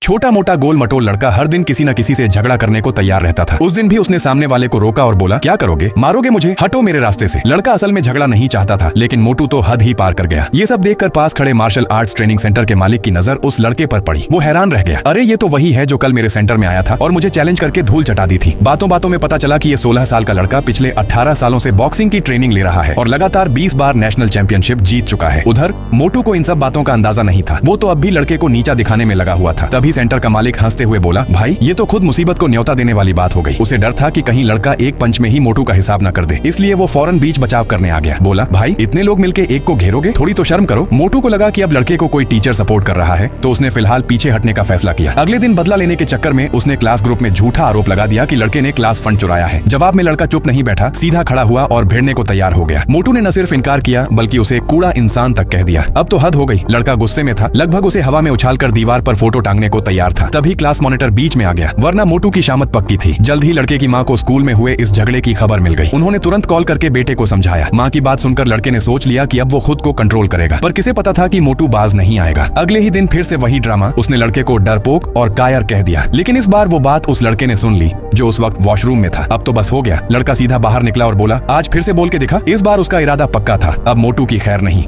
छोटा मोटा गोल मटोल लड़का हर दिन किसी न किसी से झगड़ा करने को तैयार रहता था। उस दिन भी उसने सामने वाले को रोका और बोला, क्या करोगे, मारोगे मुझे, हटो मेरे रास्ते से। लड़का असल में झगड़ा नहीं चाहता था, लेकिन मोटू तो हद ही पार कर गया। ये सब देखकर पास खड़े मार्शल आर्ट्स ट्रेनिंग सेंटर के मालिक की नजर उस लड़के पर पड़ी। वो हैरान रह गया, अरे ये तो वही है जो कल मेरे सेंटर में आया था और मुझे चैलेंज करके धूल चटा दी थी। बातों बातों में पता चला कि ये 16 साल का लड़का पिछले 18 सालों से बॉक्सिंग की ट्रेनिंग ले रहा है और लगातार 20 बार नेशनल चैंपियनशिप जीत चुका है। उधर मोटू को इन सब बातों का अंदाजा नहीं था। वो तो अब भी लड़के को नीचा दिखाने में लगा हुआ था। तभी सेंटर का मालिक हंसते हुए बोला, भाई ये तो खुद मुसीबत को न्योता देने वाली बात हो गई। उसे डर था कि कहीं लड़का एक पंच में ही मोटू का हिसाब न कर दे, इसलिए वो फौरन बीच बचाव करने आ गया। बोला, भाई इतने लोग मिलके एक को घेरोगे, थोड़ी तो शर्म करो। मोटू को लगा कि अब लड़के को कोई टीचर सपोर्ट कर रहा है, तो उसने फिलहाल पीछे हटने का फैसला किया। अगले दिन बदला लेने के चक्कर में उसने क्लास ग्रुप में झूठा आरोप लगा दिया कि लड़के ने क्लास फंड चुराया है। जवाब में लड़का चुप नहीं बैठा, सीधा खड़ा हुआ और भिड़ने को तैयार हो गया। मोटू ने न सिर्फ इनकार किया बल्कि उसे कूड़ा इंसान तक कह दिया। अब तो हद हो गई। लड़का गुस्से में था, लगभग उसे हवा में उछालकर दीवार पर फोटो टांगने को तैयार था। तभी क्लास मॉनिटर बीच में आ गया, वरना मोटू की शामत पक्की थी। जल्द ही लड़के की माँ को स्कूल में हुए इस झगड़े की खबर मिल गई। उन्होंने तुरंत कॉल करके बेटे को समझाया। माँ की बात सुनकर लड़के ने सोच लिया कि अब वो खुद को कंट्रोल करेगा, पर किसे पता था कि मोटू बाज नहीं आएगा। अगले ही दिन फिर से वही ड्रामा। उसने लड़के को डरपोक और कायर कह दिया, लेकिन इस बार वो बात उस लड़के ने सुन ली जो उस वक्त वॉशरूम में था। अब तो बस हो गया। लड़का सीधा बाहर निकला और बोला, आज फिर से बोल के दिखा। इस बार उसका इरादा पक्का था, अब मोटू की खैर नहीं।